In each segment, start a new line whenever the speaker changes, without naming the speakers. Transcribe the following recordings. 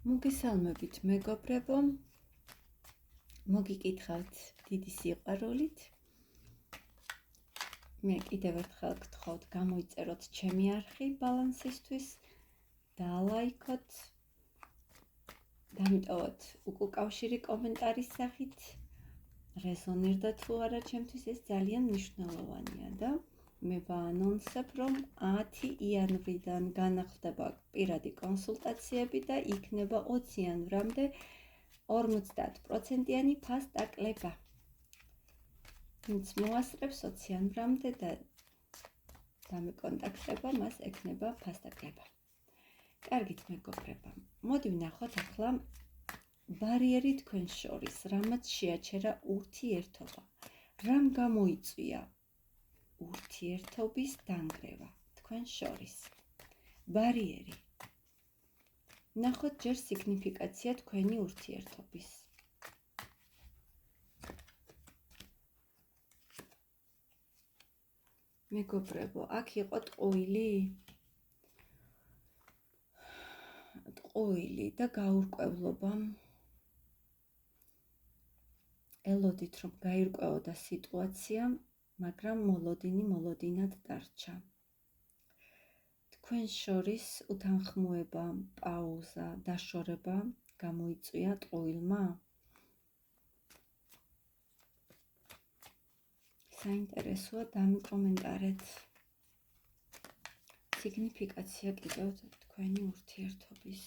მოგესალმებით მეგობრებო, მოგიკითხავთ დიდი სიყვარულით. მე კიდევ ერთხელ გთხოვთ გამოიწეროთ ჩემი არხი ბალანსისთვის, დაალაიქოთ, დამიტოვოთ უკავშირი კომენტარის სახით, რეზონირდა თუ არა ჩემთვის ეს ძალიან მნიშვნელოვანია და მე ვაანონსებ, რომ 10 იანვრიდან განახლდება პირადი კონსულტაციები და იქნება 20 იანვრამდე 50%-იანი ფასტაკლება. ვინც მოასწრებს 20 იანვრამდე და დამეკონტაქტება, მას ექნება ფასტაკლება. კარგით მეგობრებო, მოდი ვნახოთ ახლა ბარიერი თქვენ შორის, რამაც შეაჩერა ურთიერთობა. რამ გამოიწვია ურთიერთობის დანგრევა თქვენ შორის? ბარიერი. ნახოთ ჯერ სიგნიფიკაცია თქვენი ურთიერთობის. მეგობრებო, აქ იყო ტყუილი და გაურკვევლობა. ელოდით რომ გაირკვეოდა სიტუაცია, მაგრამ მოლოდინად დარჩა. თქვენ შორის უთანხმოება, პაუზა, დაშორება გამოიწვია ტყუილმა? საინტერესოა, დამიკომენტარეთ. სიგნიფიკაცია კიდევ თქვენი ურთიერთობის.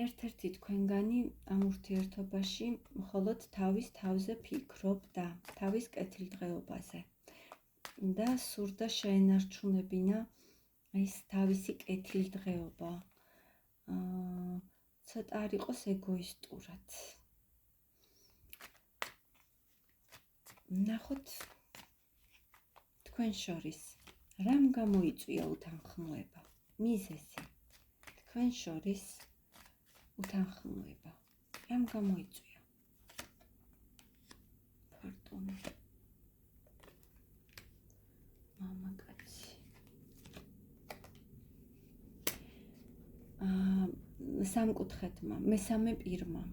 ერთ-ერთი თქვენგანი ამ ურთიერთობაში მხოლოდ თავის თავზე ფიქრობდა, თავის კეთილდღეობაზე და სურდა შეენარჩუნებინა ეს თავისი კეთილდღეობა. ცოტა არ იყოს ეგოისტურად. ნახოთ თქვენ შორის რამ გამოიწვია უთანხმოება? მიზეზი. თქვენ შორის უთანხმოება. რამ გამოიწვია? ფორტუნა. მამაკაცი. სამკუთხედმა, მესამე პირმა.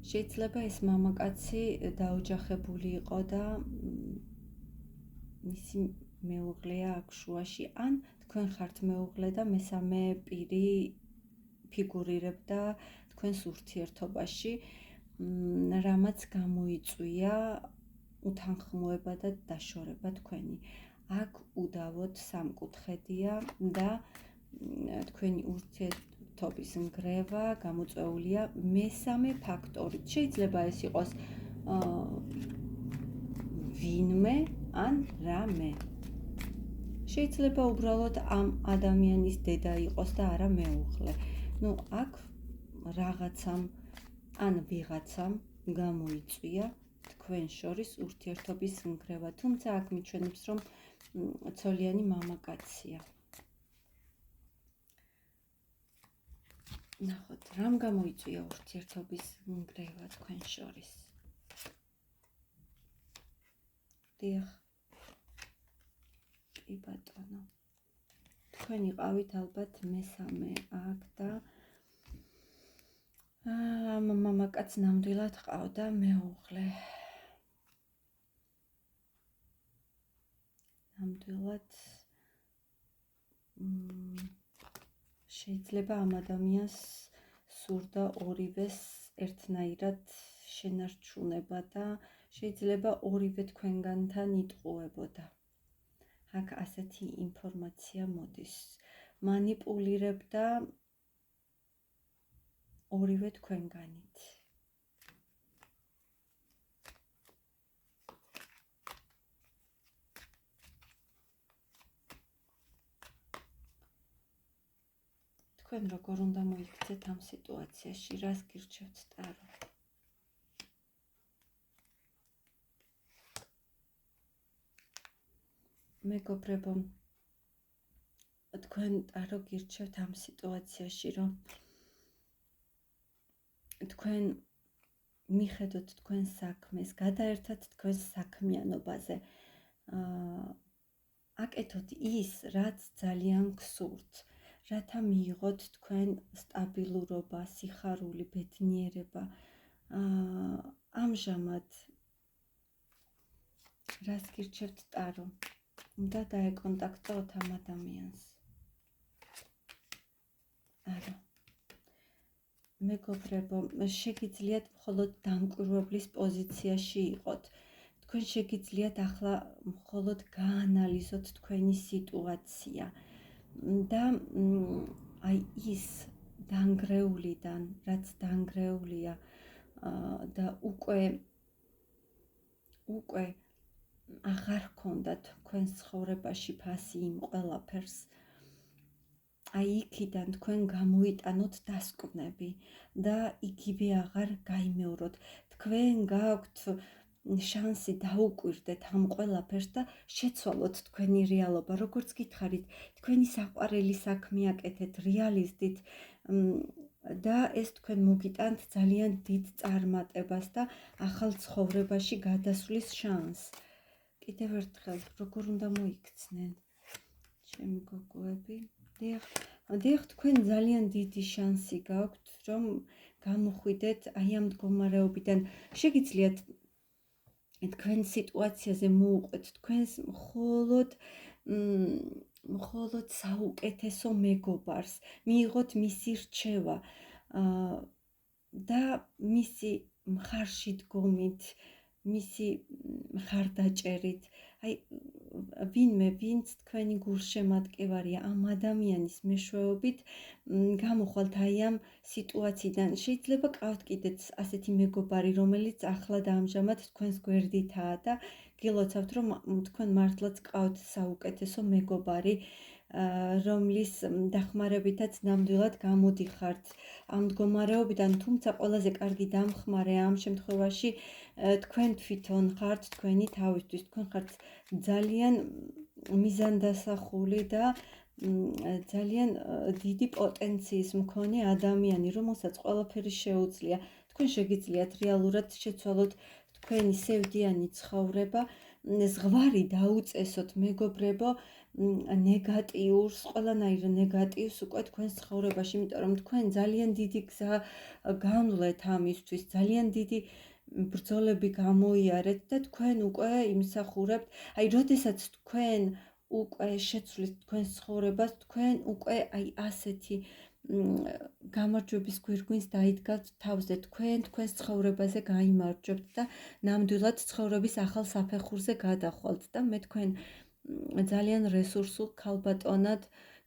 შეიძლება ეს მამაკაცი დაოჯახებული იყო და მისი მეუღლეა აქ შუაში, ან თქვენ ხართ მეუღლე და მესამე პირი ფიგურირებდა თქვენს ურთიერთობაში, რამაც გამოიწვია უთანხმოება და დაშორება თქვენი. აქ უდავოდ სამკუთხედია და თქვენი ურთიერთობის ნგრევა გამოწვეულია მესამე ფაქტორით. შეიძლება ეს იყოს ვინმე ან რამე. შეიძლება უბრალოდ ამ ადამიანის დედა იყოს და არა მეუღლე. აქ რაღაცამ ან ვიღაცამ გამოიწვია თქვენ შორის ურთიერთობის ნგრევა, თუმცა აქ მიჩვენებს, რომ ცოლიანი მამაკაცია. ნახოთ, რამ გამოიწვია ურთიერთობის ნგრევა თქვენ შორის? დიახ. კი ბატონო. თქვენ იყავით ალბათ მესამე აქ და ამ მამაკაც ნამდვილად ყავდა მეუღლე. ნამდვილად შეიძლება ამ ადამიანს სურდა ორივეს ერთნაირად შენარჩუნება და შეიძლება ორივე თქვენგანთან იტყუებოდა. აქ ასეთი ინფორმაცია მოდის. მანიპულირებდა ორივე თქვენგანით. თქვენ როგორ უნდა მოიქცეთ ამ სიტუაციაში, რას გირჩევთ ტარო? მეგობრებო, თქვენ ტარო გირჩევთ ამ სიტუაციაში, რომ თქვენ მიხედოთ თქვენ საქმეს, გადაერთათ თქვენ საქმიანობაზე. აკეთოთ ის, რაც ძალიან გსურთ, რათა მიიღოთ თქვენ სტაბილურობა, სიხარული, ბედნიერება. ამჟამად რას გირჩევთ ტარო? უნდა დაეკონტაქტოთ ამ ადამიანს. არა. მეგობრებო, შეგიძლიათ მხოლოდ დამკვირვებლის პოზიციაში იყოთ. თქვენ შეგიძლიათ ახლა მხოლოდ გაანალიზოთ თქვენი სიტუაცია და აი ის დანგრეულიდან, რაც დანგრეულია და უკვე აღარ ქონდათ თქვენს ცხოვრებაში ფასი იმ ყველაფერს. აი იქიდან თქვენ გამოიტანოთ დასკვნები და იგივე აღარ გაიმეოროთ. თქვენ გაქვთ შანსი დაუკვირდეთ ამ ყველაფერს და შეცვალოთ თქვენი რეალობა. როგორც გითხარით, თქვენი საყვარელი საქმე აკეთეთ, რეალისტით და ეს თქვენ მოგიტანთ ძალიან დიდ წარმატებას და ახალ ცხოვრებაში გადასვლის შანსს. კიდევ ერთხელ, როგორ უნდა მოიქცნენ ჩემი გოგოები? დიახ, თქვენ ძალიან დიდი შანსი გაქვთ, რომ გამოხვიდეთ აი ამ მდგომარეობიდან. შეგიძლიათ თქვენ სიტუაციაზე მოუყვეთ თქვენს მხოლოდ საუკეთესო მეგობარს, მიიღოთ მისი რჩევა და მისი მხარში დგომით, მისი მხარდაჭერით. აი ვინც თქვენი გულშემატკივარია ამ ადამიანის მეშვეობით გამოხვალთ აი ამ სიტუაციიდან. შეიძლება გყავთ კიდეც ასეთი მეგობარი, რომელიც ახლა და ამჟამად თქვენს გვერდითაა და გილოცავთ, რომ თქვენ მართლაც გყავთ საუკეთესო მეგობარი, რომლის დახმარებითაც ნამდვილად გამოდიხართ ამ მდგომარეობიდან, თუმცა ყველაზე კარგი დამხმარე ამ შემთხვევაში თქვენ თვითონ ხართ თქვენი თავისთვის. თქვენ ხართ ძალიან მიზანდასახული და ძალიან დიდი პოტენციის მქონე ადამიანი, რომელსაც ყველაფერი შეუძლია. თქვენ შეგიძლიათ რეალურად შეცვალოთ თქვენი სევდიანი ცხოვრება, ზღვარი დაუწესოთ, მეგობრებო, ნეგატიურს, ყველანაირ ნეგატივს უკვე თქვენს ცხოვრებაში, იმიტომ რომ თქვენ ძალიან დიდი გზა განვლეთ ამისთვის, ძალიან დიდი ბრძოლები გამოიარეთ და თქვენ უკვე იმსახურებთ. აი, როდესაც თქვენ უკვე შეცვლის თქვენს ცხოვრებას, თქვენ უკვე აი ასეთი გამარჯვების გვირგვინს დაიდგათ თავზე. თქვენს ცხოვრებაზე გაიმარჯვებთ და ნამდვილად ცხოვრების ახალ საფეხურზე გადახვალთ და მე თქვენ ძალიან რესურსულ ქალბატონად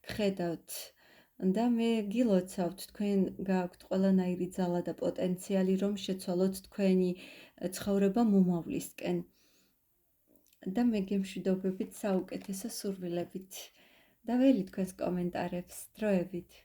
გხედავთ და მე გილოცავთ, თქვენ გაქვთ ყველანაირი ძალა და პოტენციალი, რომ შეცვალოთ თქვენი ცხოვრება მომავლისკენ. და მე გემშვიდობებით საუკეთესო სურვილებით და ველი თქვენს კომენტარებს დროებით.